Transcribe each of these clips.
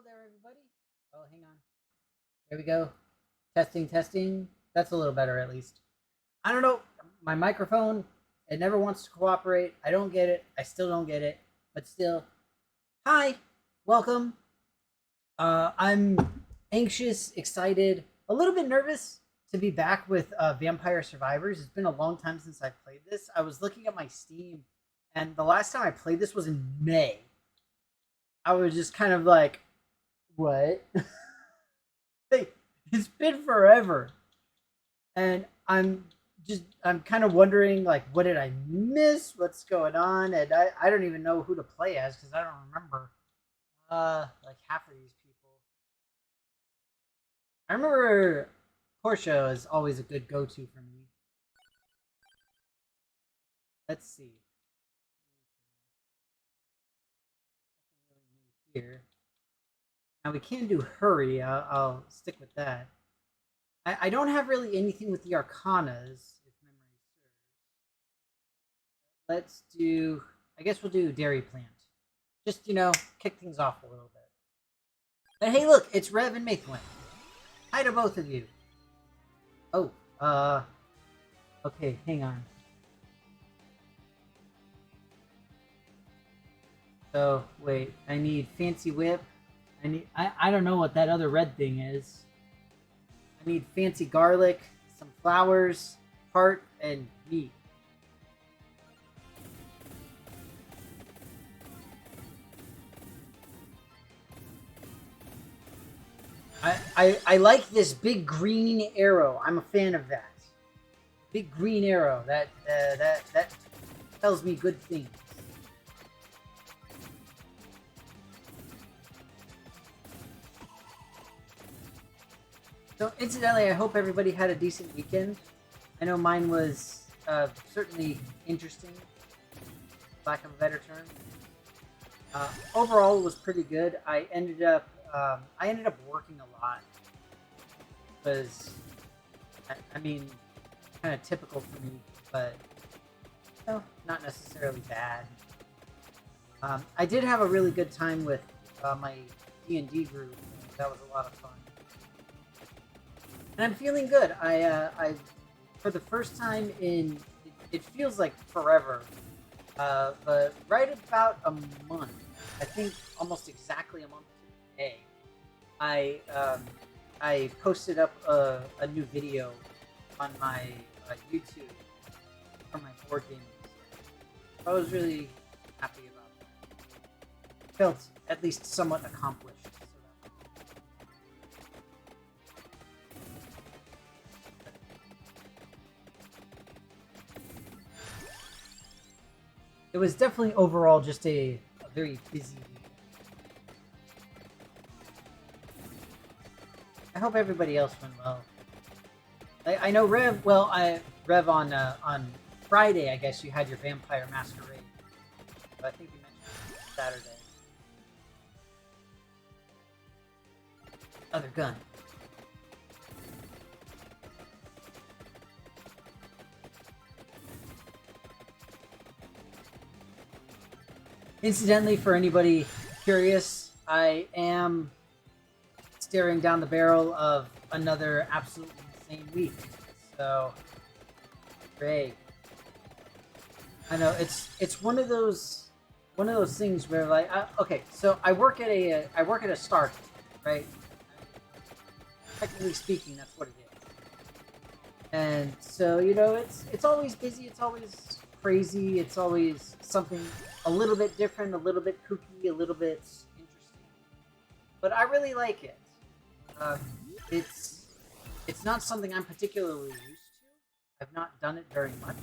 there, everybody. Oh, hang on. There we go. Testing, testing. That's a little better, at least. I don't know. My microphone, it never wants to cooperate. I don't get it. I still don't get it. But still, hi. Welcome. I'm anxious, excited, a little bit nervous to be back with Vampire Survivors. It's been a long time since I played this. I was looking at my Steam, and the last time I played this was in May. I was just kind of like, what? Hey, it's been forever. And I'm kind of wondering, like, what did I miss? What's going on? And I don't even know who to play as because I don't remember like half of these people. I remember Portia is always a good go-to for me. Let's see. Nothing really new here. Now we can do hurry. I'll stick with that. I don't have really anything with the Arcanas, if memory serves. Let's do. I guess we'll do Dairy Plant. Just kick things off a little bit. But hey, look, it's Rev and Maithwin. Hi to both of you. Oh, okay, hang on. So wait, I need Fancy Whip. I don't know what that other red thing is. I need Fancy Garlic, some flowers, heart, and meat. I like this big green arrow. I'm a fan of that. Big green arrow. That tells me good things. So, incidentally, I hope everybody had a decent weekend. I know mine was certainly interesting, lack of a better term. Overall, it was pretty good. I ended up working a lot because, I mean, kind of typical for me, but not necessarily bad. I did have a really good time with my D&D group. That was a lot of fun. And I'm feeling good. I for the first time in it feels like forever, but right about a month, I think almost exactly a month to the day, I posted up a new video on my YouTube for my board games. I was really happy about that. Felt at least somewhat accomplished. It was definitely overall just a very busy week. I hope everybody else went well. I know Rev. Well, Rev on Friday. I guess you had your Vampire Masquerade. But I think you mentioned Saturday. Other gun. Incidentally, for anybody curious, I am staring down the barrel of another absolutely insane week. So, great. I know it's one of those things where like okay, so I work at a Stark, right? Technically speaking, that's what it is. And so it's always busy, it's always crazy, it's always something a little bit different, a little bit kooky, a little bit interesting. But I really like it. Uh, it's not something I'm particularly used to. I've not done it very much.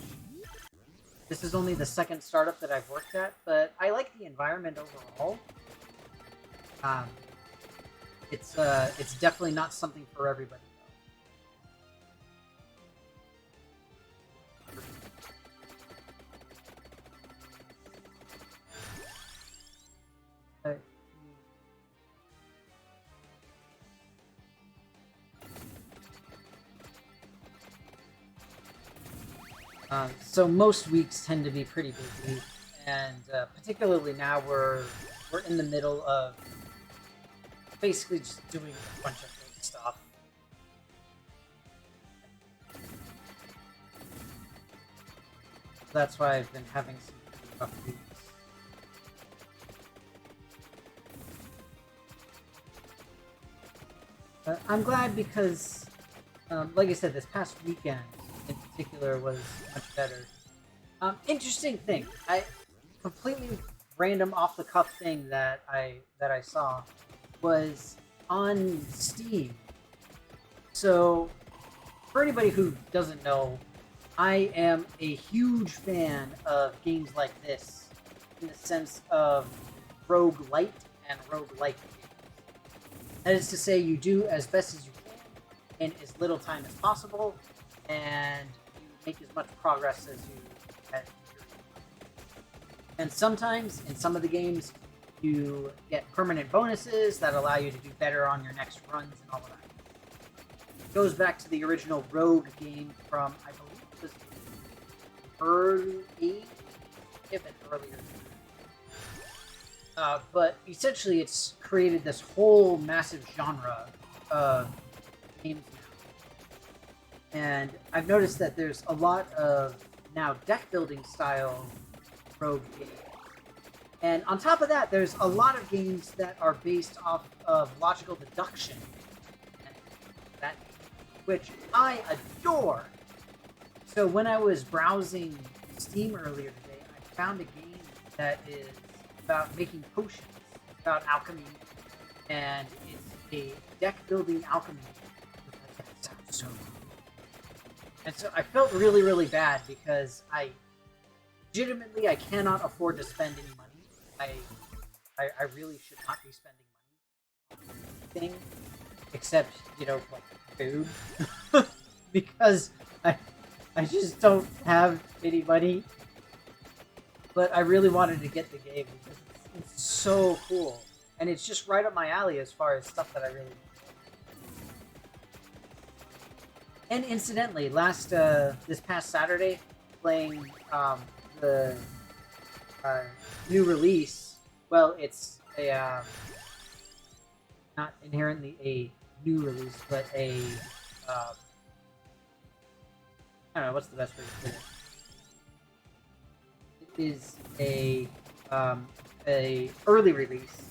This is only the second startup that I've worked at, but I like the environment overall. Um, it's definitely not something for everybody. Though. So most weeks tend to be pretty busy, and particularly now we're in the middle of basically just doing a bunch of good stuff. So that's why I've been having some pretty rough weeks. I'm glad because, like I said, this past weekend in particular was much better. Interesting thing. I completely random off the cuff thing that I saw was on Steam. So for anybody who doesn't know, I am a huge fan of games like this in the sense of roguelite and roguelike games. That is to say, you do as best as you can in as little time as possible, and you make as much progress as you can. And sometimes, in some of the games, you get permanent bonuses that allow you to do better on your next runs and all of that. It goes back to the original Rogue game from, I believe it was early, even earlier. But essentially, it's created this whole massive genre of games now. And I've noticed that there's a lot of now deck building style Rogue games. And on top of that, there's a lot of games that are based off of logical deduction, that which I adore. So when I was browsing Steam earlier today, I found a game that is about making potions, about alchemy, and it's a deck building alchemy. That sounds so cool. And so I felt really, really bad because legitimately I cannot afford to spend any money. I really should not be spending money on anything except, like food. Because I just don't have any money. But I really wanted to get the game because it's so cool. And it's just right up my alley as far as stuff that I really want. And incidentally, this past Saturday, playing the new release. Well, it's a not inherently a new release, but a I don't know what's the best way to put it. It is a early release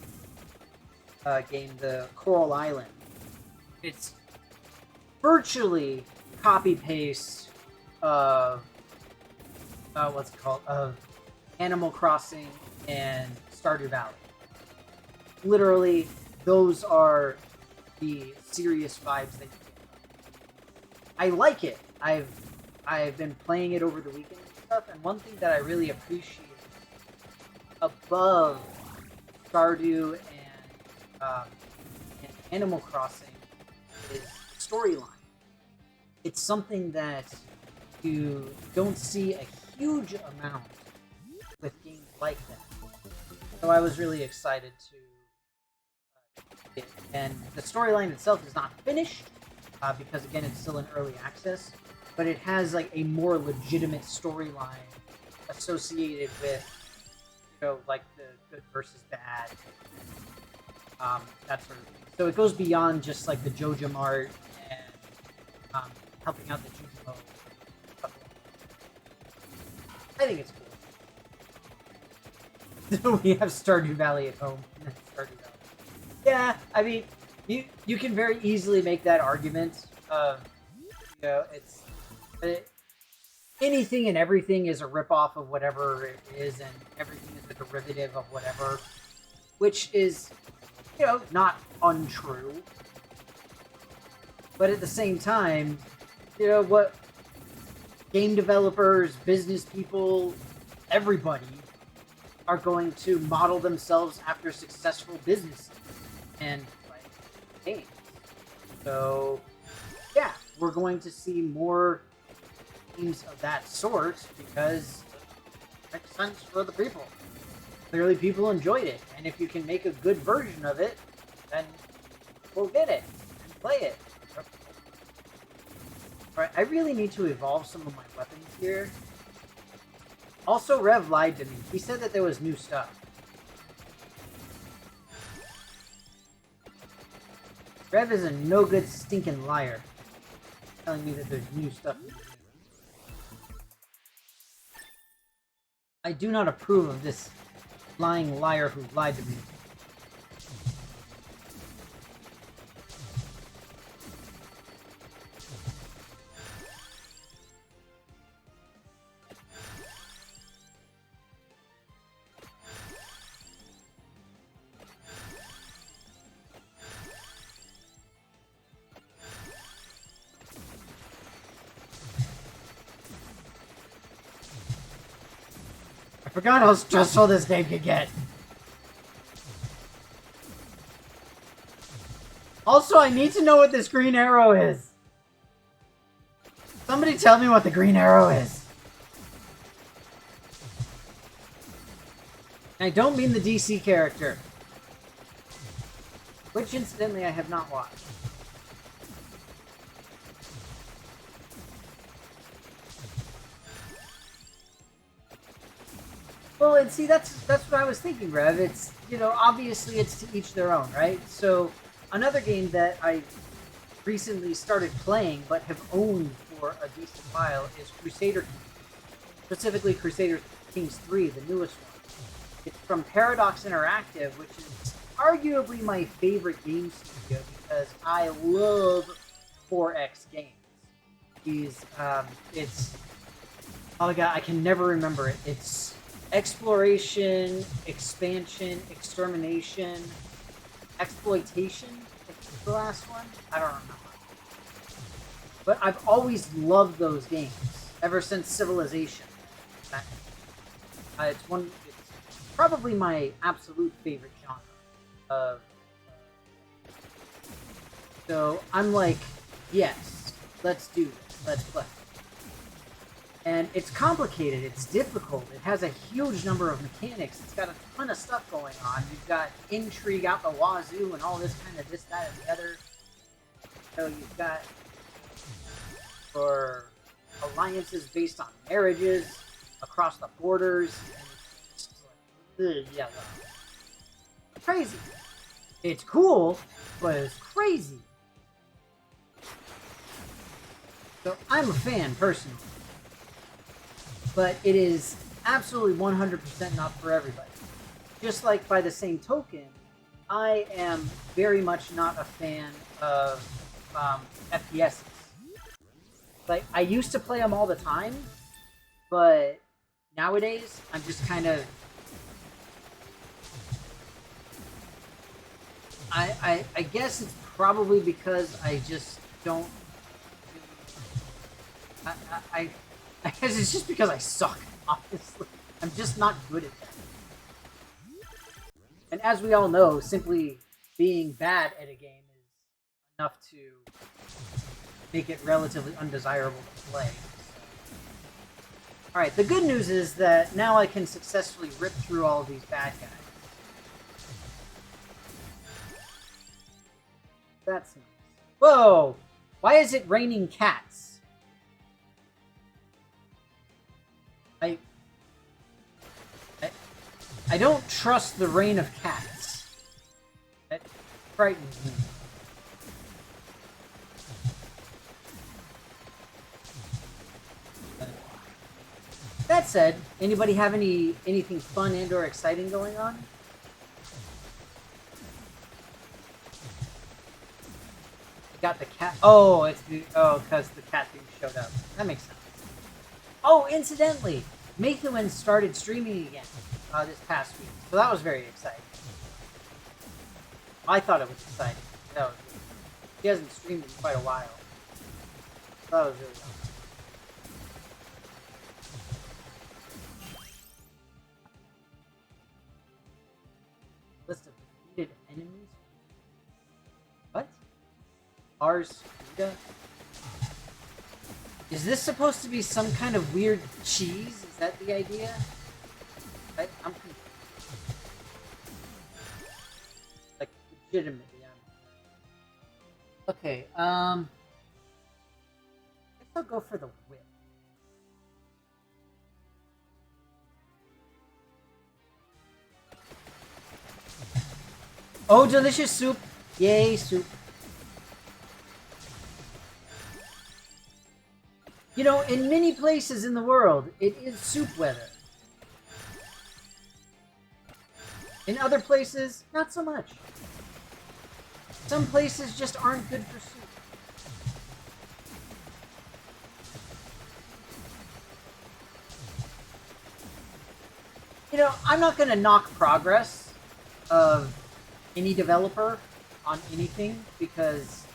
game, the Coral Island. It's virtually copy paste of what's it called, of Animal Crossing and Stardew Valley. Literally, those are the serious vibes that you get. I like it. I've been playing it over the weekend and stuff, and one thing that I really appreciate above Stardew and Animal Crossing is storyline. It's something that you don't see a huge amount with games like that. So I was really excited to get it. And the storyline itself is not finished because again it's still in early access, but it has like a more legitimate storyline associated with like the good versus bad, that sort of thing. So it goes beyond just like the Joja Mart and helping out the Jujimo. I think it's cool. We have Stardew Valley at home. Stardew Valley. Yeah, I mean, you can very easily make that argument. It's anything and everything is a ripoff of whatever it is, and everything is a derivative of whatever, which is, not untrue. But at the same time, what game developers, business people, everybody are going to model themselves after successful businesses and games. So, yeah, we're going to see more games of that sort because it makes sense for the people. Clearly, people enjoyed it, and if you can make a good version of it, then we'll get it and play it. Alright, I really need to evolve some of my weapons here. Also, Rev lied to me. He said that there was new stuff. Rev is a no good stinking liar. Telling me that there's new stuff. I do not approve of this lying liar who lied to me. I forgot how stressful this game could get. Also, I need to know what this green arrow is. Somebody tell me what the green arrow is. And I don't mean the DC character. Which, incidentally, I have not watched. Well, and see, that's what I was thinking, Rev. It's, you know, obviously it's to each their own, right? So, another game that I recently started playing, but have owned for a decent while, is Crusader Kings. Specifically, Crusader Kings 3, the newest one. It's from Paradox Interactive, which is arguably my favorite game studio, because I love 4X games. It's... Oh god, I can never remember it. It's... exploration, expansion, extermination, exploitation. Is the last one? I don't remember. But I've always loved those games ever since Civilization. It's probably my absolute favorite genre of. So I'm like, yes, let's do this. Let's play. And it's complicated, it's difficult, it has a huge number of mechanics, it's got a ton of stuff going on. You've got intrigue out the wazoo and all this kind of this, that, and the other. So you've got for alliances based on marriages across the borders. And yeah, crazy. It's cool, but it's crazy. So I'm a fan, personally. But it is absolutely 100% not for everybody. Just like by the same token, I am very much not a fan of FPS. Like, I used to play them all the time, but nowadays, I'm just kind of... I guess it's probably because I just don't... I guess it's just because I suck, honestly. I'm just not good at that. And as we all know, simply being bad at a game is enough to make it relatively undesirable to play. Alright, the good news is that now I can successfully rip through all of these bad guys. That's nice. Whoa! Why is it raining cats? I don't trust the rain of cats. That frightens me. That said, anybody have anything fun and or exciting going on? I got the cat. Oh, it's because the cat dude showed up. That makes sense. Oh, incidentally, Maythewin started streaming again this past week, so that was very exciting. I thought it was exciting. No, he hasn't streamed in quite a while. So that was really awesome. List of defeated enemies. What? Ars Frida? Is this supposed to be some kind of weird cheese? Is that the idea? I'm confused. Like, legitimately, okay, I guess I'll go for the whip. Oh, delicious soup! Yay, soup. You know, in many places in the world, it is soup weather. In other places, not so much. Some places just aren't good for soup. You know, I'm not going to knock progress of any developer on anything because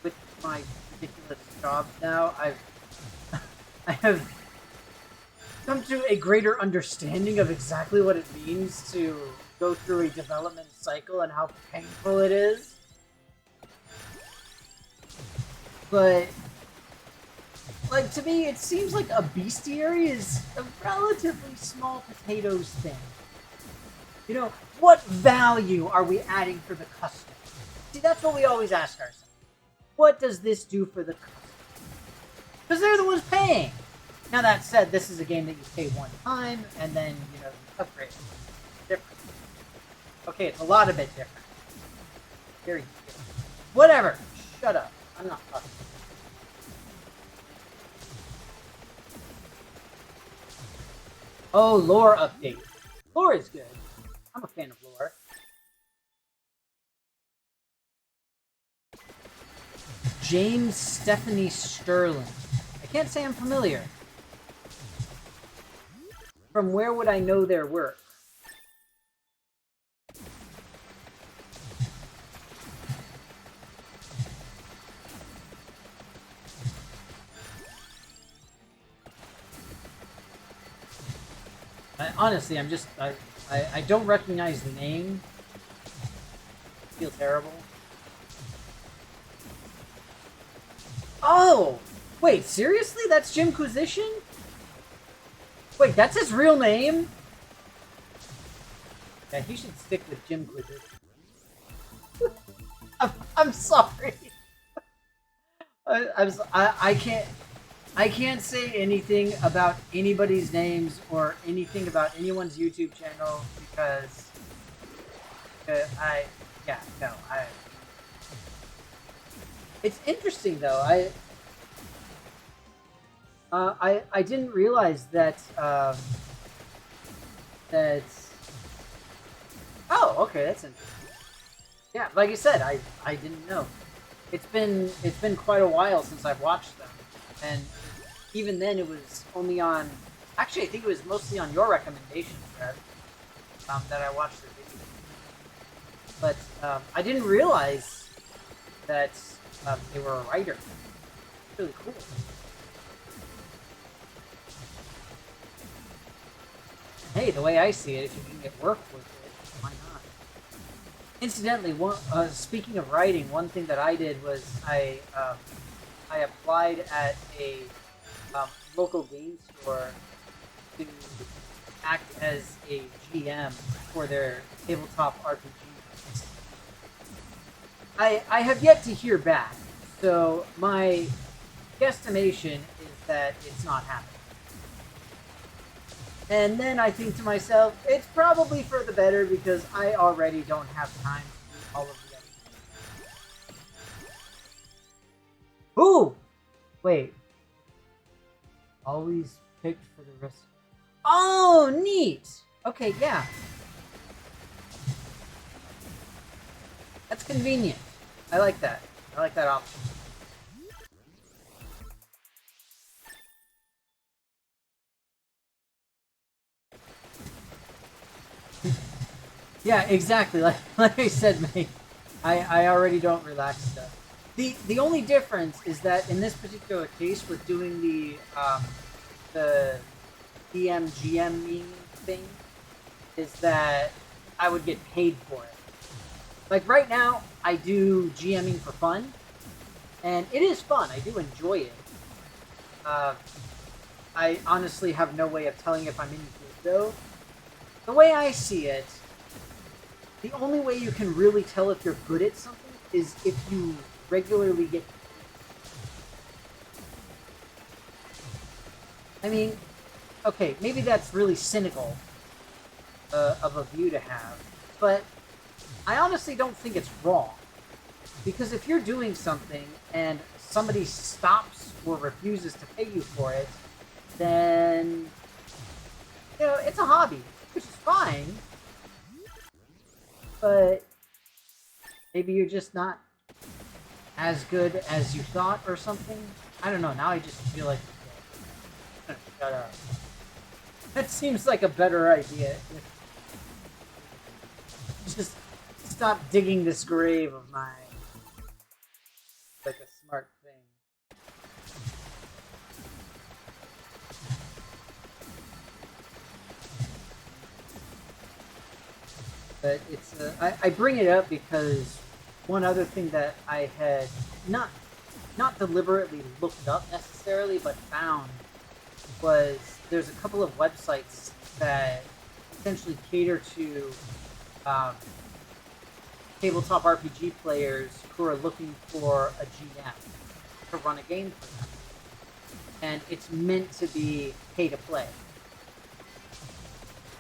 with my ridiculous job now, I have come to a greater understanding of exactly what it means to go through a development cycle and how painful it is. But like, to me, it seems like a bestiary is a relatively small potatoes thing. You know, what value are we adding for the customer? See, that's what we always ask ourselves. What does this do for the customer? Because they're the ones paying. Now, that said, this is a game that you pay one time, and then, you know, you upgrade. Different. Okay, it's a lot of it different. Very different. Whatever. Shut up. I'm not talking. Oh, lore update. Lore is good. I'm a fan of lore. James Stephanie Sterling. I can't say I'm familiar. From where would I know their work? Honestly, I don't recognize the name. I feel terrible. Oh! Wait, seriously? That's Jimquisition? Wait, that's his real name? Yeah, he should stick with Jimquisition. I'm sorry. I can't say anything about anybody's names or anything about anyone's YouTube channel because It's interesting though. I didn't realize that oh, okay, that's interesting. Yeah, like I said, I didn't know. It's been quite a while since I've watched them, and even then it was only on. Actually, I think it was mostly on your recommendation, Trev, that I watched the video. But I didn't realize that they were a writer. It's really cool. Hey, the way I see it, if you can get work with it, why not? Incidentally, speaking of writing, one thing that I did was I applied at a local game store to act as a GM for their tabletop RPG. I have yet to hear back, so my guesstimation is that it's not happening. And then I think to myself, it's probably for the better because I already don't have time to do all of the other. Ooh! Wait. Always picked for the rest. Oh, neat! Okay, yeah. That's convenient. I like that. I like that option. Yeah, exactly. Like I said, mate, I already don't relax stuff. The only difference is that in this particular case, with doing the DM GM thing, is that I would get paid for it. Like right now, I do GMing for fun, and it is fun. I do enjoy it. I honestly have no way of telling if I'm any good though. The way I see it, the only way you can really tell if you're good at something is if you regularly get. I mean, okay, maybe that's really cynical of a view to have, but I honestly don't think it's wrong. Because if you're doing something and somebody stops or refuses to pay you for it, then it's a hobby, which is fine. But maybe you're just not as good as you thought or something. I don't know. Now I just feel like shut up. That seems like a better idea. Just stop digging this grave of mine. Like a smart thing. But it's I bring it up because one other thing that I had not deliberately looked up necessarily, but found was there's a couple of websites that essentially cater to tabletop RPG players who are looking for a GM to run a game for them. And it's meant to be pay to play.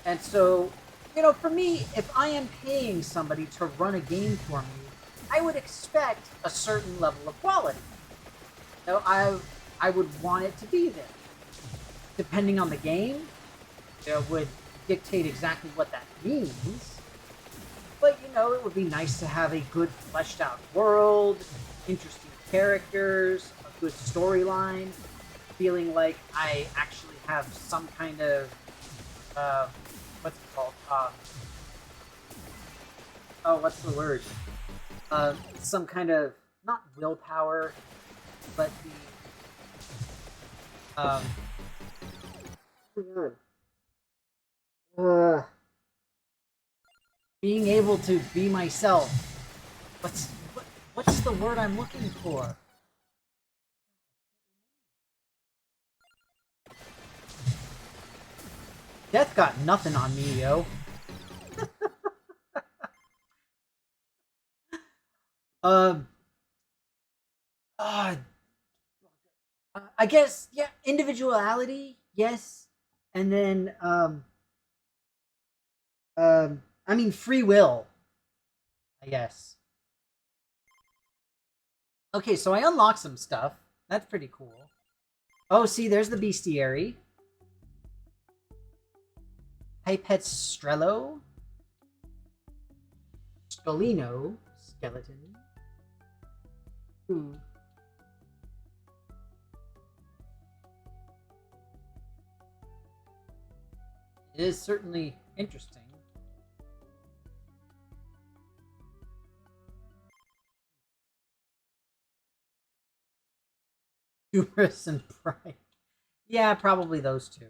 And so, for me, if I am paying somebody to run a game for me, I would expect a certain level of quality. I would want it to be there. Depending on the game, it would dictate exactly what that means. But, it would be nice to have a good fleshed out world, interesting characters, a good storyline, feeling like I actually have some kind of, what's it called? What's the word? Some kind of, not willpower, but the, being able to be myself. What's the word I'm looking for? Death got nothing on me, yo. I guess, yeah, individuality, yes, and then I mean free will, I guess. Okay, so I unlocked some stuff. That's pretty cool. Oh, see, there's the bestiary. Pipette Strello. Scolino. Skeleton. Ooh. It is certainly interesting. Hubris and pride. Yeah, probably those two.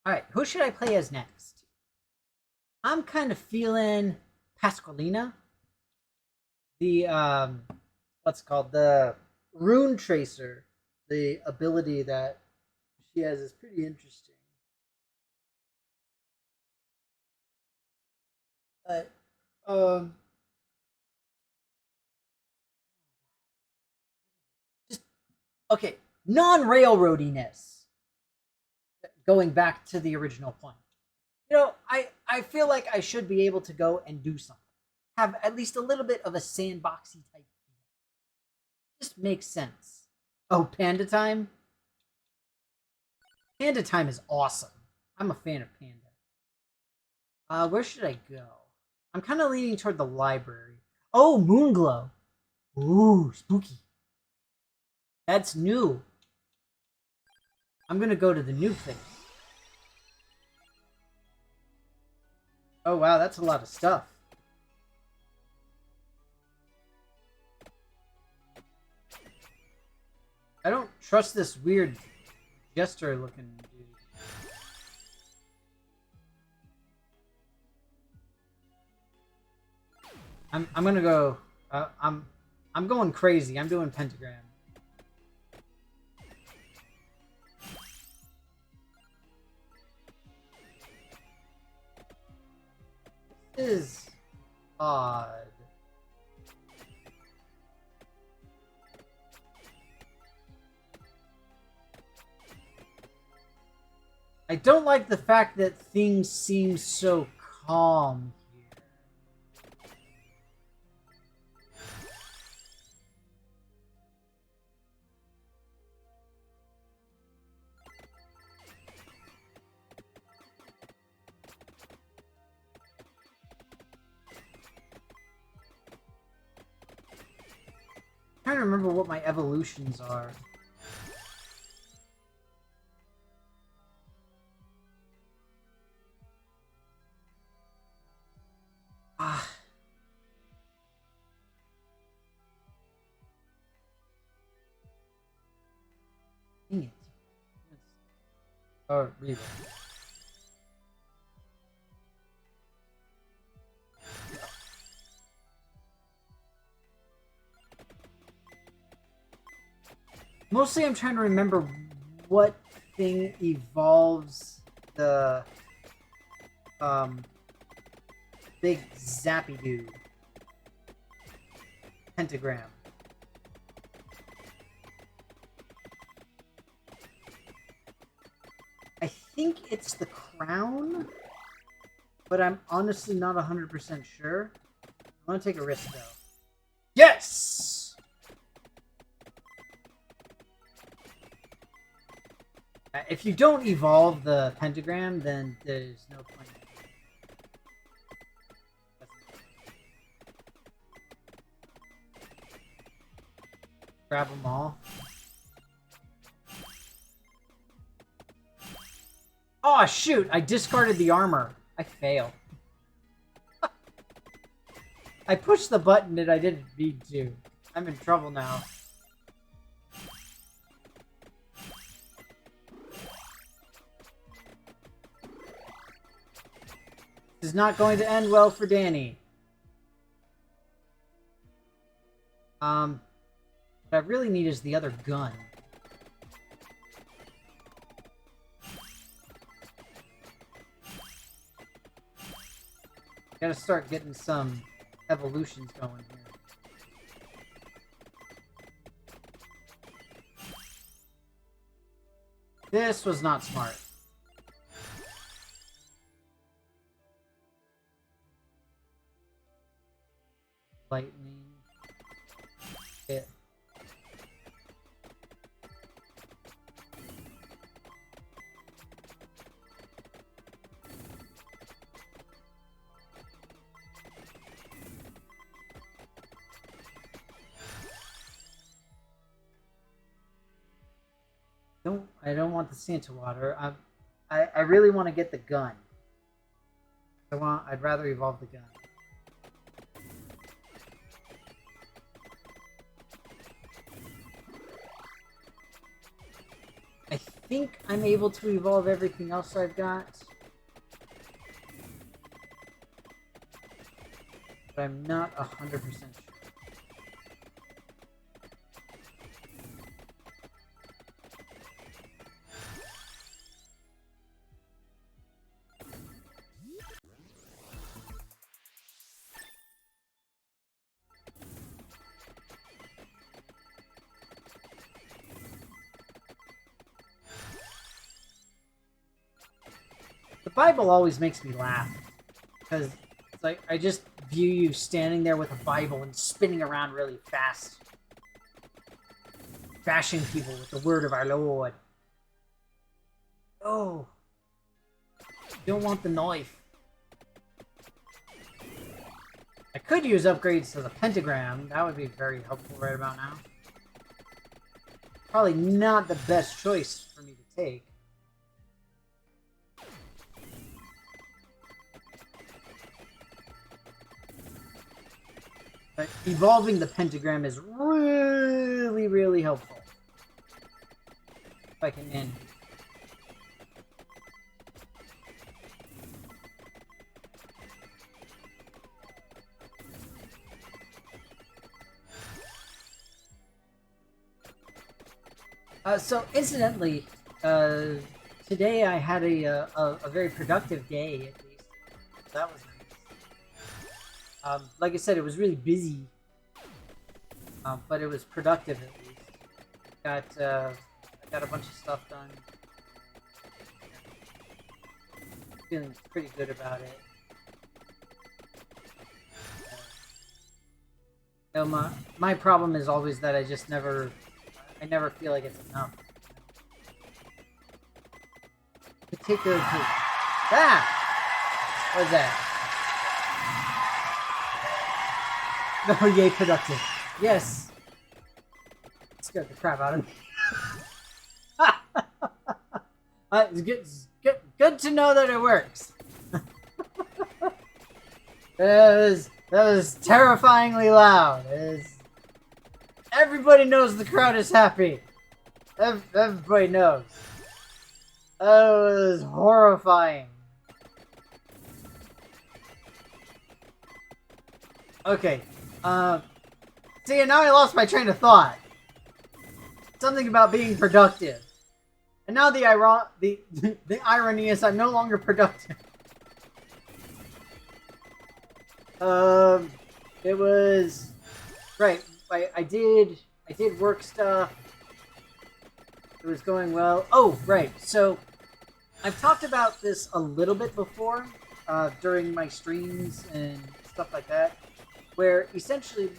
Alright, who should I play as next? I'm kind of feeling Pasqualina. The, what's it called? The Rune Tracer. The ability that she has is pretty interesting. But, just, okay, non-railroadiness. Going back to the original point. I feel like I should be able to go and do something. Have at least a little bit of a sandboxy type feel. Just makes sense. Oh, Panda Time? Panda Time is awesome. I'm a fan of Panda. Where should I go? I'm kind of leaning toward the library. Oh, Moonglow. Ooh, spooky. That's new. I'm gonna go to the new place. Oh wow, that's a lot of stuff. I don't trust this weird jester looking dude. I'm gonna go. I'm going crazy. I'm doing pentagram. This is odd. I don't like the fact that things seem so calm here. trying to remember what my evolutions are. Ah. Dang it. Oh, read it. Mostly I'm trying to remember what thing evolves the big zappy dude. Pentagram. I think it's the crown, but I'm honestly not 100% sure. I'm gonna take a risk though. Yes! If you don't evolve the pentagram, then there's no point. Grab them all. Oh shoot! I discarded the armor. I failed. I pushed the button that I didn't need to. I'm in trouble now. This is not going to end well for Danny. What I really need is the other gun. Gotta start getting some evolutions going here. This was not smart. Lightning. Hit. I don't want the Santa water. I really want to get the gun. I'd rather evolve the gun. I think I'm able to evolve everything else I've got. But I'm not 100% sure. The Bible always makes me laugh, because it's like I just view you standing there with a Bible and spinning around really fast, bashing people with the word of our Lord. Oh, you don't want the knife. I could use upgrades to the pentagram. That would be very helpful right about now. Probably not the best choice for me to take. But evolving the pentagram is really, really helpful. If I can end. So incidentally, today I had a very productive day, at least. That was nice. Like I said, it was really busy, but it was productive at least. I got a bunch of stuff done. Feeling pretty good about it. My problem is always that I never feel like it's enough. Particularly what's that? No, yay productive. Yes. scared the crap out of me. It's good to know that it works. That was terrifyingly loud. Everybody knows the crowd is happy. Everybody knows. That was horrifying. Okay. See, now I lost my train of thought. Something about being productive. And now the irony is I'm no longer productive. It was right. I did work stuff. It was going well. Oh, right. So I've talked about this a little bit before during my streams and stuff like that, where essentially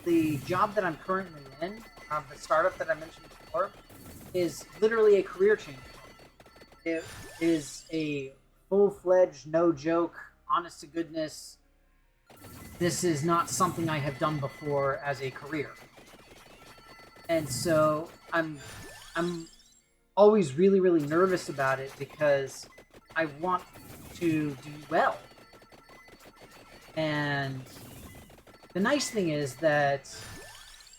the job that I'm currently in, the startup that I mentioned before, is literally a career change. It is a full-fledged, no joke, honest to goodness. This is not something I have done before as a career. And so I'm always really, really nervous about it because I want to do well. And the nice thing is that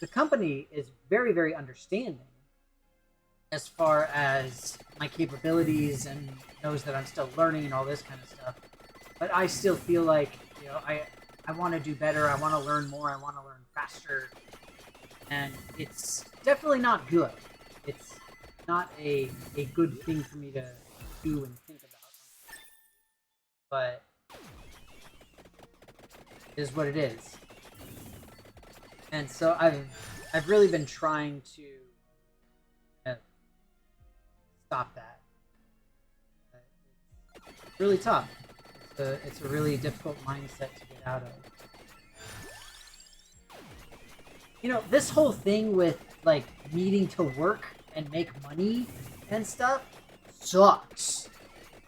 the company is very, very understanding as far as my capabilities and knows that I'm still learning and all this kind of stuff. But I still feel like, you know, I want to do better. I want to learn more. I want to learn faster. And it's definitely not good. It's not a good thing for me to do and think about. But it is what it is. And so I've really been trying to stop that. It's really tough. It's a really difficult mindset to get out of. You know, this whole thing with like needing to work and make money and stuff sucks.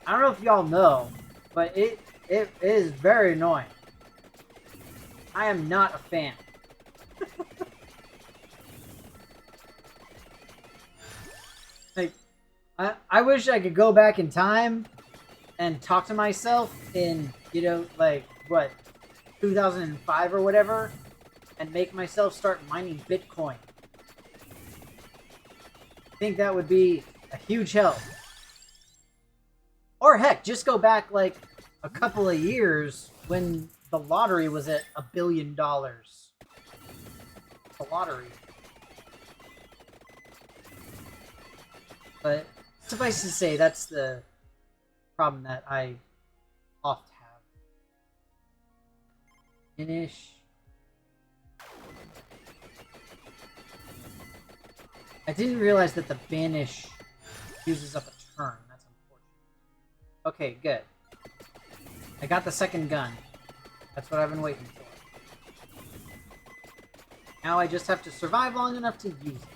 I don't know if y'all know, but it is very annoying. I am not a fan. Like, I wish I could go back in time and talk to myself in, you know, like, what, 2005 or whatever, and make myself start mining Bitcoin. I think that would be a huge help. Or heck, just go back like a couple of years when the lottery was at $1 billion. The lottery. But suffice to say, that's the problem that I oft have. Finish. I didn't realize that the banish uses up a turn. That's unfortunate. Okay, good. I got the second gun. That's what I've been waiting for. Now I just have to survive long enough to use it.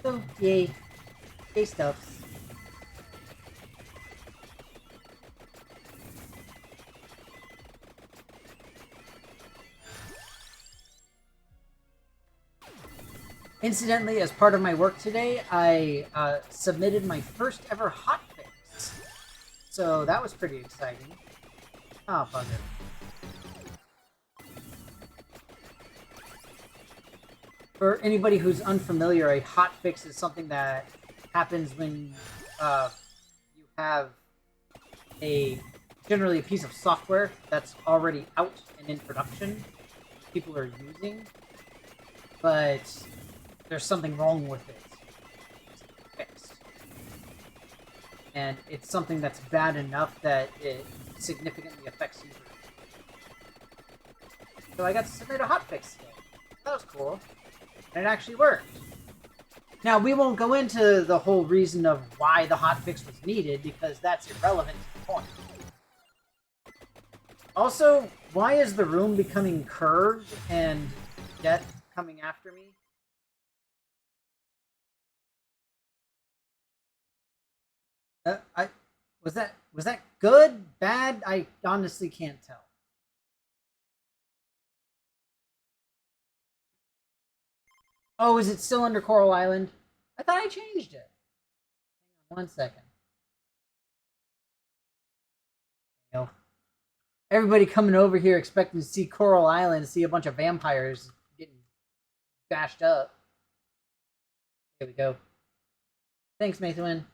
So, yay. Yay stuffs. Incidentally, as part of my work today, I submitted my first ever hotfix. So that was pretty exciting. Oh, bugger. For anybody who's unfamiliar, a hotfix is something that happens when you have generally a piece of software that's already out and in production, people are using, but there's something wrong with it. It's fixed. And it's something that's bad enough that it significantly affects users. So I got to submit a hotfix today. That was cool. And it actually worked. Now, we won't go into the whole reason of why the hotfix was needed, because that's irrelevant to the point. Also, why is the room becoming curved and death coming after me? I was that good, bad? I honestly can't tell. Oh, is it still under Coral Island? I thought I changed it. Hang on 1 second. You know, everybody coming over here expecting to see Coral Island, see a bunch of vampires getting bashed up. Here we go. Thanks, Mathewin.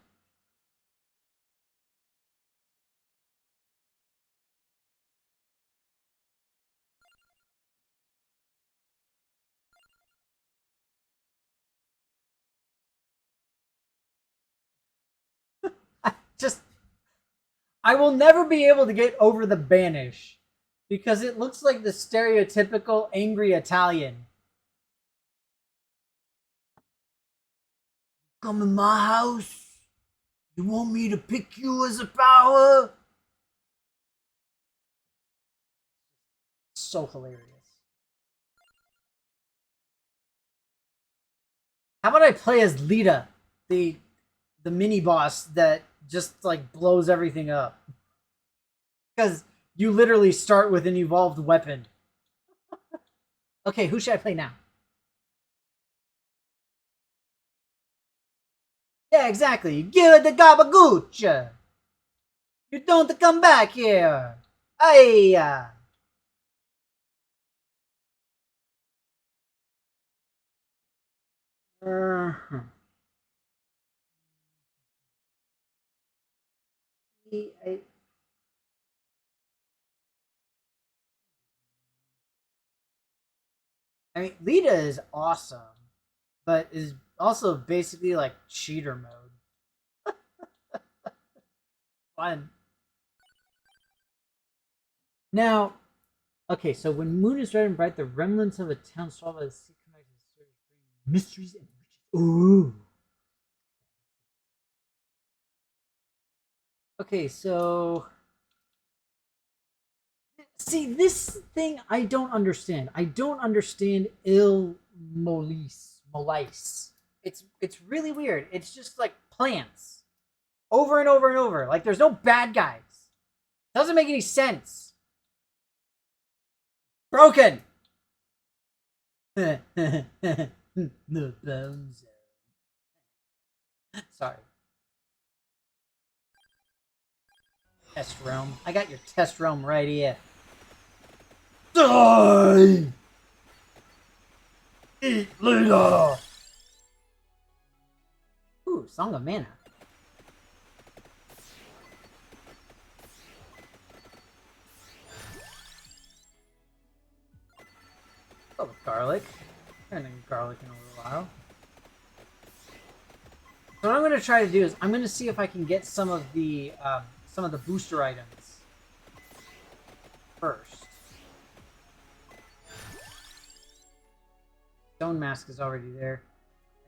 Just, I will never be able to get over the Banish because it looks like the stereotypical angry Italian. Come in my house. You want me to pick you as a power? So hilarious. How about I play as Lita, the mini boss that just like blows everything up? Because you literally start with an evolved weapon. Okay, who should I play now? Yeah, exactly. Give it the gabagooch. You don't come back here. Aye. Uh-huh. I mean, Lita is awesome, but is also basically like cheater mode. Fun. Now, okay, so when moon is red and bright, the remnants of a town swallowed by the sea come back to the surface, bringing mysteries and riches. Ooh. Okay, so see this thing I don't understand. I don't understand Il Molice. It's really weird. It's just like plants over and over and over. Like there's no bad guys. Doesn't make any sense. Broken. The bones. Sorry. Test realm. I got your test realm right here. Die! Eat later! Ooh, Song of Mana. Oh, with garlic. I haven't eaten garlic in a little while. So what I'm going to try to do is I'm going to see if I can get some of the booster items first. Stone Mask is already there.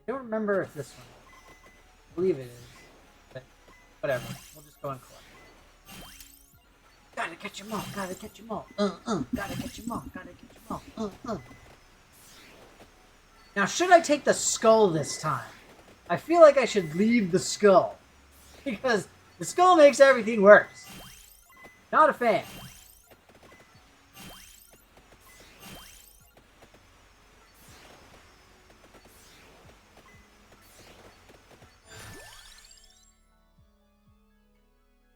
I don't remember if this one. I believe it is, but whatever. We'll just go and collect. Gotta catch them all. Gotta catch them all. Gotta catch them all. Gotta catch them all. Now, should I take the skull this time? I feel like I should leave the skull because the skull makes everything worse. Not a fan.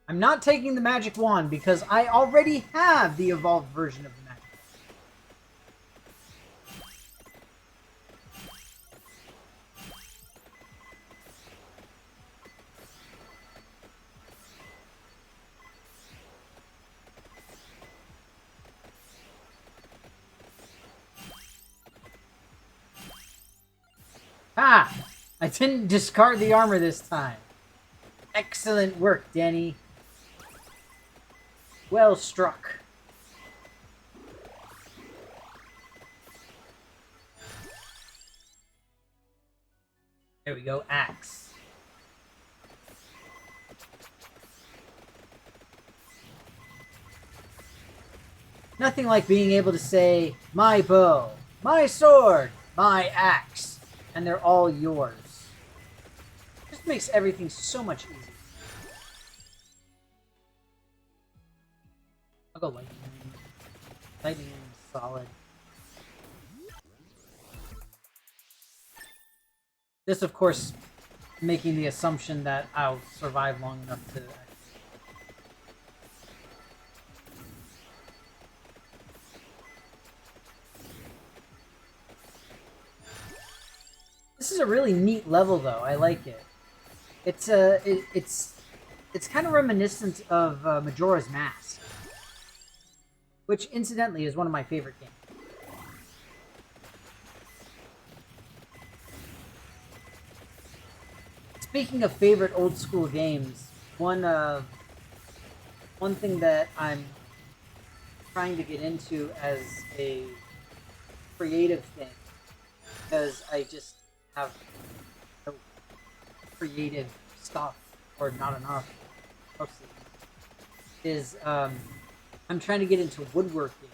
I'm not taking the magic wand because I already have the evolved version of the magic wand. Ah! I didn't discard the armor this time. Excellent work, Danny. Well struck. There we go, axe. Nothing like being able to say, my bow, my sword, my axe, and they're all yours. Just makes everything so much easier. I'll go lightning. Lightning is solid. This, of course, making the assumption that I'll survive long enough to... This is a really neat level, though. I like it. It's kind of reminiscent of Majora's Mask, which, incidentally, is one of my favorite games. Speaking of favorite old school games, one thing that I'm trying to get into as a creative thing, because I just have no creative stuff, or not enough, mostly, is I'm trying to get into woodworking,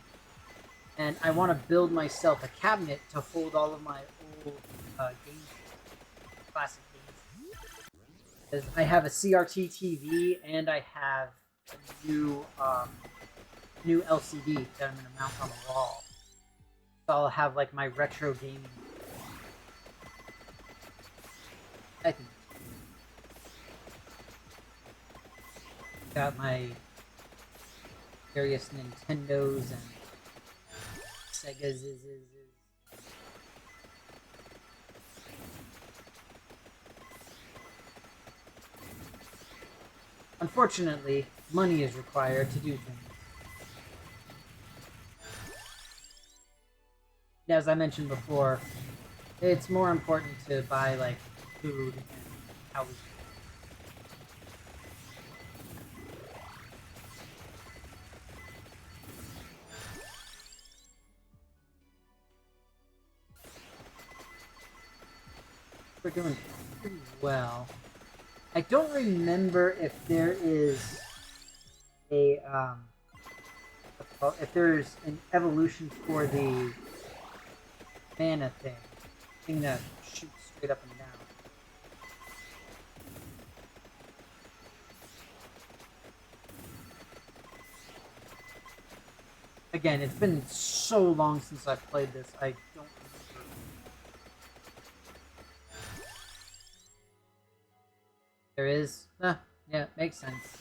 and I want to build myself a cabinet to hold all of my old games, classic games. Because I have a CRT TV and I have a new LCD that I'm gonna mount on the wall. So I'll have like my retro gaming. I think. Got my various Nintendos and Segas. Unfortunately, money is required to do things. As I mentioned before, it's more important to buy like food and how we. We're doing pretty well. I don't remember if there is a if there's an evolution for the mana thing that shoots straight up and down. Again, it's been so long since I've played this, I don't remember. There is? Yeah, makes sense.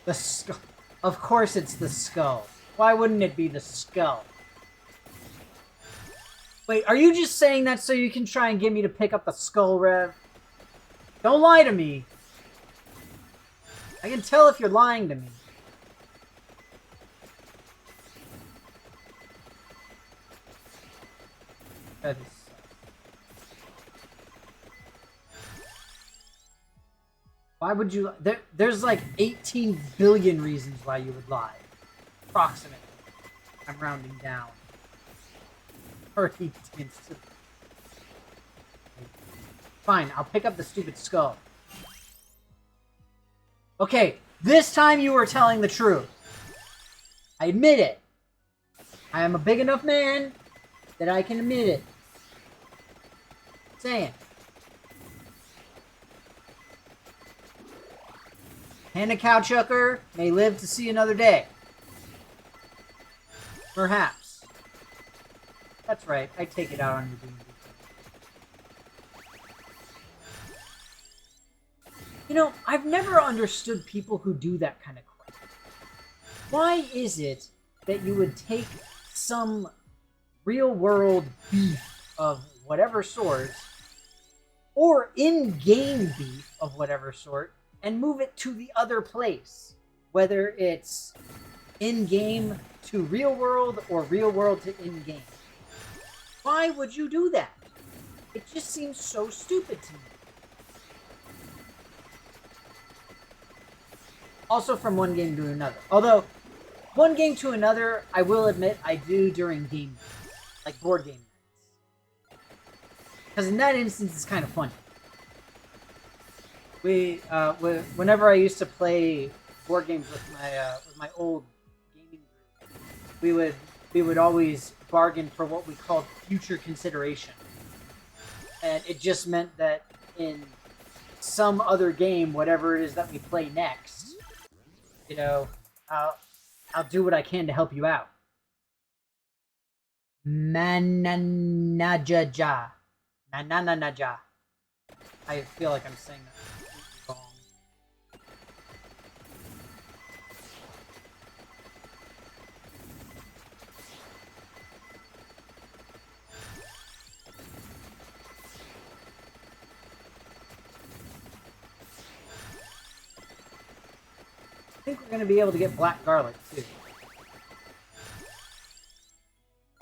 The skull. Of course it's the skull. Why wouldn't it be the skull? Wait, are you just saying that so you can try and get me to pick up the skull, Rev? Don't lie to me. I can tell if you're lying to me. That is... Why would you... There's like 18 billion reasons why you would lie. Approximately. I'm rounding down. Fine, I'll pick up the stupid skull. Okay, this time you were telling the truth. I admit it. I am a big enough man that I can admit it. Saying. Hannah Cowchucker may live to see another day. Perhaps. That's right, I take it out on the D&D. You know, I've never understood people who do that kind of crap. Why is it that you would take some real-world beef of whatever sort, or in-game beef of whatever sort, and move it to the other place? Whether it's in-game to real-world, or real-world to in-game. Why would you do that? It just seems so stupid to me. Also from one game to another. Although, one game to another, I will admit, I do during game nights. Like board game nights. Because in that instance, it's kind of funny. Whenever I used to play board games with my old gaming group, we would always bargain for what we called future consideration, and it just meant that in some other game, whatever it is that we play next, you know, I'll do what I can to help you out. Mananajaja. Nananaja. I feel like I'm saying that wrong. I think we're going to be able to get black garlic, too.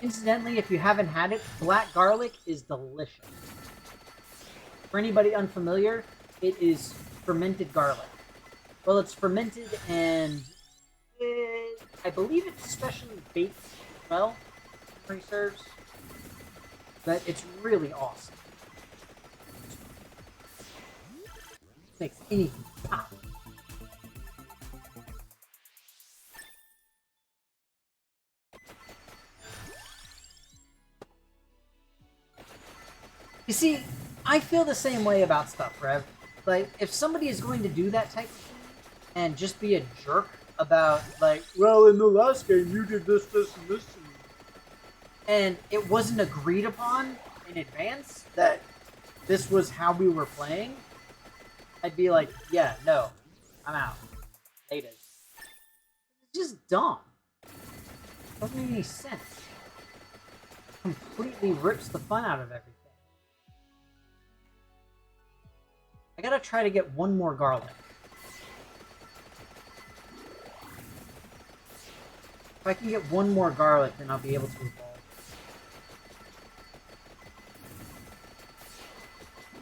Incidentally, if you haven't had it, black garlic is delicious. For anybody unfamiliar, it is fermented garlic. Well, it's fermented and I believe it's specially baked as well, if memory serves. But it's really awesome. Makes anything pop. You see, I feel the same way about stuff, Rev. Like, if somebody is going to do that type of thing and just be a jerk about, like, well, in the last game you did this, this, and this, and it wasn't agreed upon in advance that this was how we were playing, I'd be like, yeah, no, I'm out. Hate it. It's just dumb. Doesn't make any sense. Completely rips the fun out of everything. I gotta try to get one more garlic. If I can get one more garlic, then I'll be able to evolve.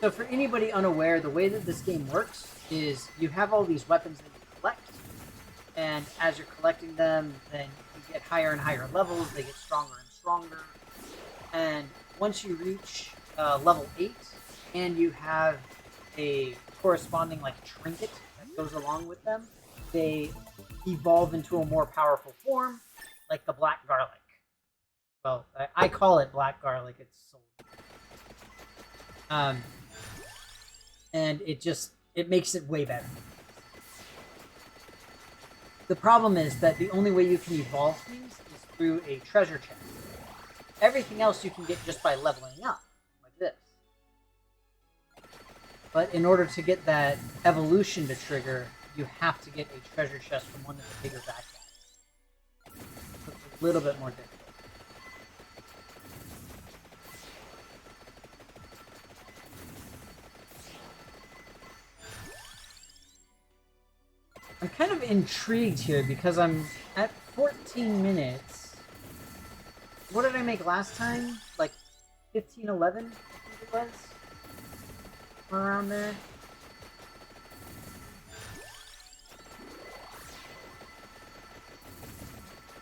So for anybody unaware, the way that this game works is you have all these weapons that you collect, and as you're collecting them, then you get higher and higher levels, they get stronger and stronger, and once you reach level 8, and you have a corresponding like trinket that goes along with them, they evolve into a more powerful form, like the black garlic. Well, I call it black garlic. It's sold. And it makes it way better. The problem is that the only way you can evolve things is through a treasure chest. Everything else you can get just by leveling up, like this. But in order to get that evolution to trigger, you have to get a treasure chest from one of the bigger backpacks. So it's a little bit more difficult. I'm kind of intrigued here because I'm at 14 minutes. What did I make last time? Like 15:11, I think it was? Around there.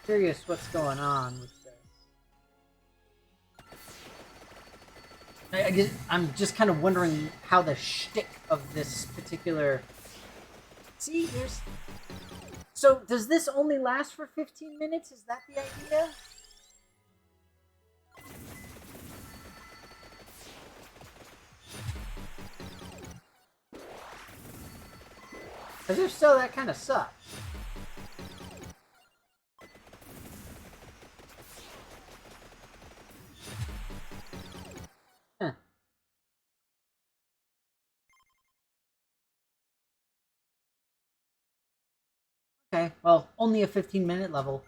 Curious what's going on with this. I'm just kind of wondering how the shtick of this particular... See, there's... So, does this only last for 15 minutes? Is that the idea? Because if so, that kind of sucks. Huh. Okay, well, only a 15-minute level.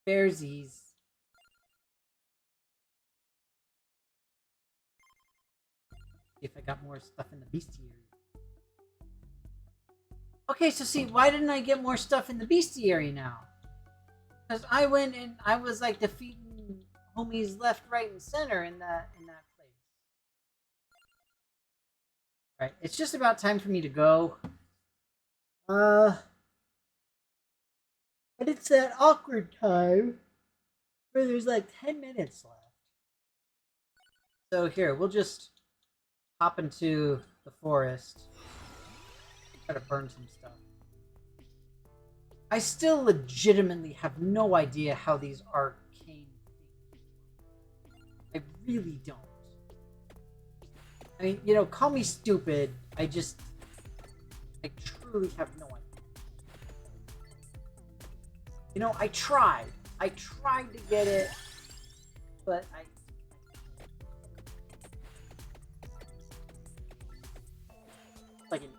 Fairsies. See if I got more stuff in the bestiary. Okay, so see, why didn't I get more stuff in the bestiary now? Because I went and I was like defeating homies left, right, and center in that place. Alright, it's just about time for me to go. But it's that awkward time where there's like 10 minutes left. So here, we'll just hop into the forest. Try to burn some stuff. I still legitimately have no idea how these arcane things work. I really don't. I mean, you know, call me stupid. I truly have no idea. You know, I tried. I tried to get it, but like an idiot.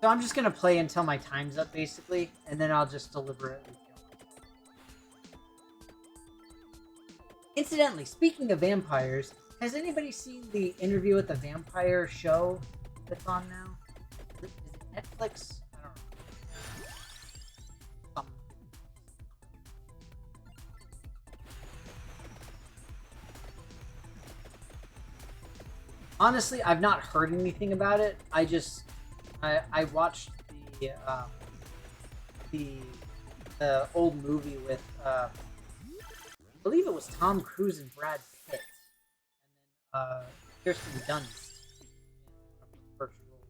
So I'm just gonna play until my time's up, basically, and then I'll just deliberately kill. Incidentally, speaking of vampires, has anybody seen the Interview with the Vampire show that's on now? Is it Netflix? I don't know. Honestly, I've not heard anything about it. I watched the old movie with I believe it was Tom Cruise and Brad Pitt, and then Kirsten Dunst in one of her first roles.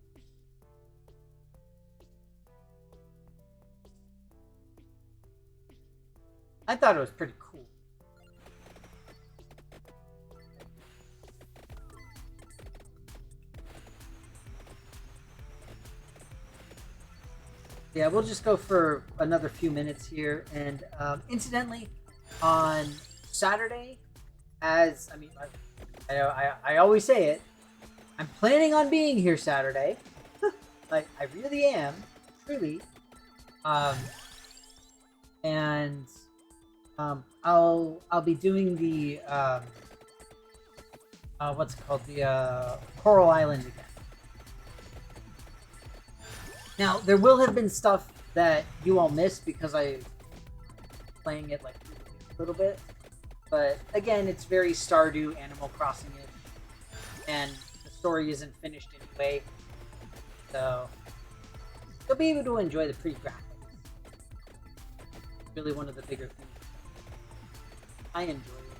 I thought it was pretty cool. Yeah, we'll just go for another few minutes here. And incidentally, on Saturday, as I mean, I always say it, I'm planning on being here Saturday. Like I really am, truly. Um, and I'll be doing the what's it called, the Coral Island again. Now, there will have been stuff that you all missed because I playing it like a little bit. But again, it's very Stardew, Animal Crossing-ish. And the story isn't finished anyway. So, you'll be able to enjoy the pre-graphics. Really one of the bigger things. I enjoy it.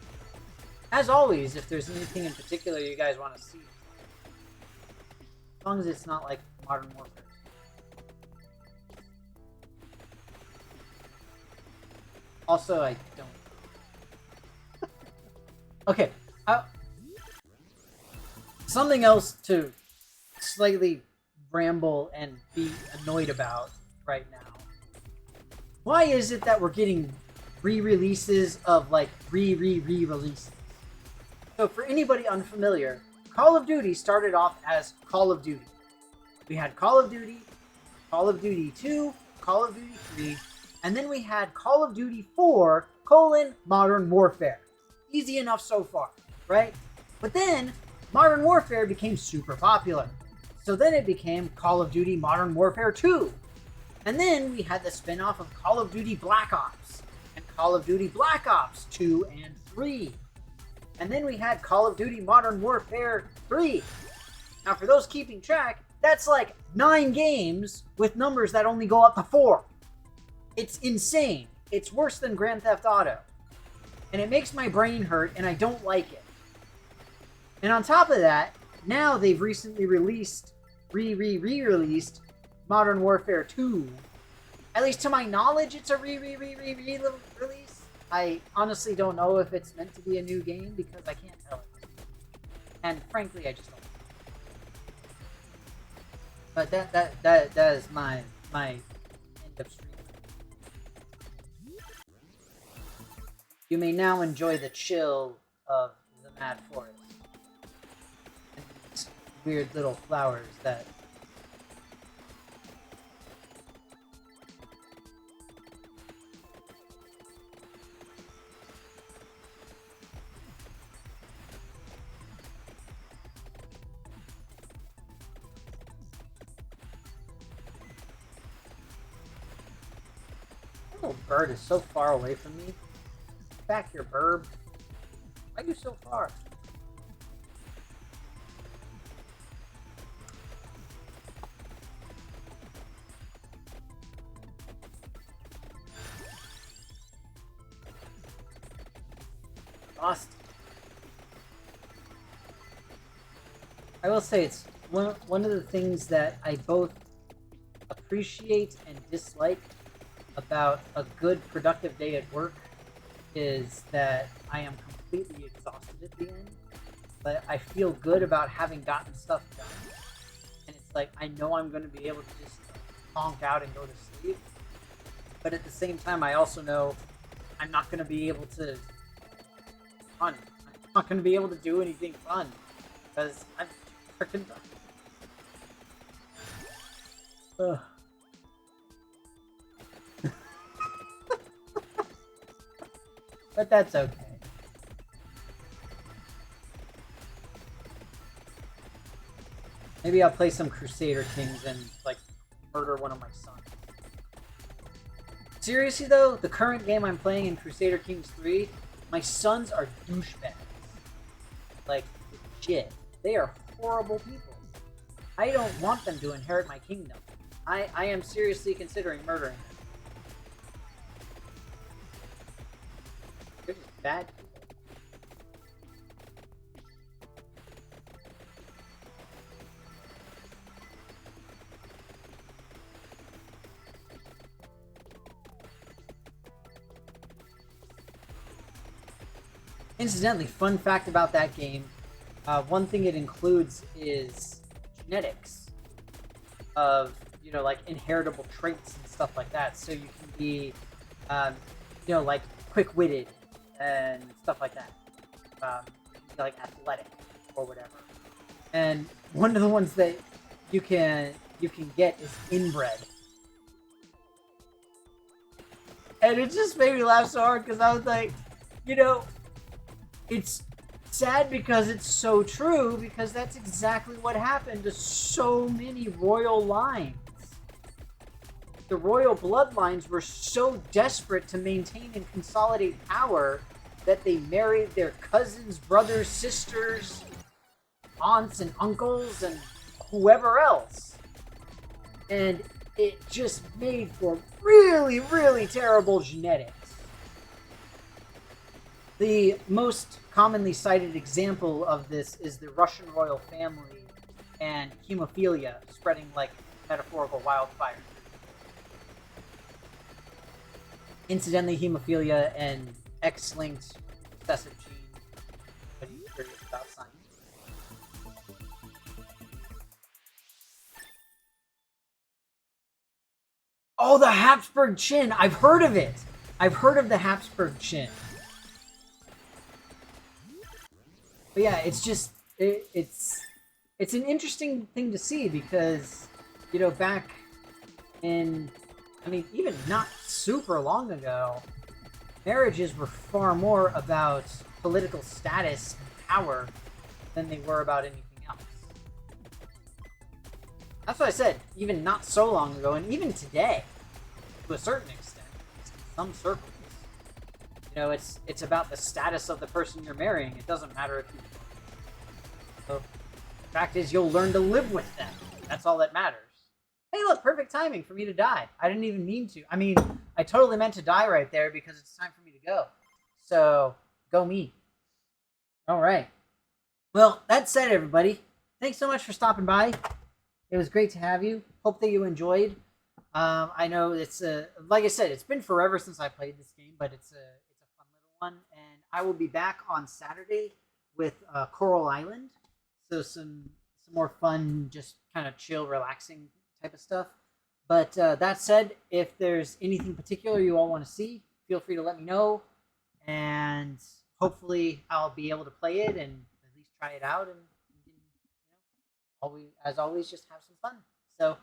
As always, if there's anything in particular you guys want to see. As long as it's not like Modern Warfare. Also, I don't. Okay. Something else to slightly ramble and be annoyed about right now. Why is it that we're getting re-releases of like re-releases? So for anybody unfamiliar, Call of Duty started off as Call of Duty. We had Call of Duty, Call of Duty 2, Call of Duty 3, and then we had Call of Duty 4, Modern Warfare. Easy enough so far, right? But then, Modern Warfare became super popular. So then it became Call of Duty Modern Warfare 2. And then we had the spin-off of Call of Duty Black Ops, and Call of Duty Black Ops 2 and 3. And then we had Call of Duty Modern Warfare 3. Now for those keeping track, that's like 9 games with numbers that only go up to 4. It's insane. It's worse than Grand Theft Auto. And it makes my brain hurt, and I don't like it. And on top of that, now they've recently released, re-released Modern Warfare 2. At least to my knowledge, it's a re-release. I honestly don't know if it's meant to be a new game, because I can't tell it. And frankly, I just don't. But that is my end of stream. You may now enjoy the chill of the Mad Forest. And these weird little flowers that... That little bird is so far away from me. Back here, burb. Why are you so far? Lost. I will say it's one of the things that I both appreciate and dislike about a good productive day at work is that I am completely exhausted at the end, but I feel good about having gotten stuff done. And it's like I know I'm going to be able to just honk out and go to sleep. But at the same time, I also know I'm not going to be able to fun. I'm not going to be able to do anything fun because I'm freaking done. Ugh. But that's okay. Maybe I'll play some Crusader Kings and like murder one of my sons. Seriously though, the current game I'm playing in Crusader Kings 3, my sons are douchebags. Like, shit. They are horrible people. I don't want them to inherit my kingdom. I am seriously considering murdering them. They're just bad people. Incidentally, fun fact about that game, one thing it includes is genetics of, you know, like inheritable traits and stuff like that. So you can be, you know, like quick-witted and stuff like that. Like athletic or whatever. And one of the ones that you can get is inbred. And it just made me laugh so hard because I was like, you know, it's sad because it's so true, because that's exactly what happened to so many royal lines. The royal bloodlines were so desperate to maintain and consolidate power that they married their cousins, brothers, sisters, aunts, and uncles, and whoever else. And it just made for really, really terrible genetics. The most commonly cited example of this is the Russian royal family and hemophilia spreading like metaphorical wildfire. Incidentally, hemophilia and X-linked recessive gene. What are you curious about science? Oh, the Habsburg chin! I've heard of it! I've heard of the Habsburg chin. But yeah, it's just it's an interesting thing to see because, you know, back in, I mean, even not super long ago, marriages were far more about political status and power than they were about anything else. That's what I said, even not so long ago, and even today, to a certain extent, in some circles. You know, it's about the status of the person you're marrying. It doesn't matter if you... So, the fact is, you'll learn to live with them. That's all that matters. Hey, look, perfect timing for me to die. I didn't even mean to. I mean, I totally meant to die right there because it's time for me to go. So, go me. All right. Well, that said, everybody, thanks so much for stopping by. It was great to have you. Hope that you enjoyed. I know it's like I said, it's been forever since I played this game, but it's a fun little one, and I will be back on Saturday with Coral Island. So some more fun, just kind of chill, relaxing type of stuff. But that said, if there's anything particular you all want to see, feel free to let me know, and hopefully I'll be able to play it and at least try it out, and you can, you know, always, as always, just have some fun. So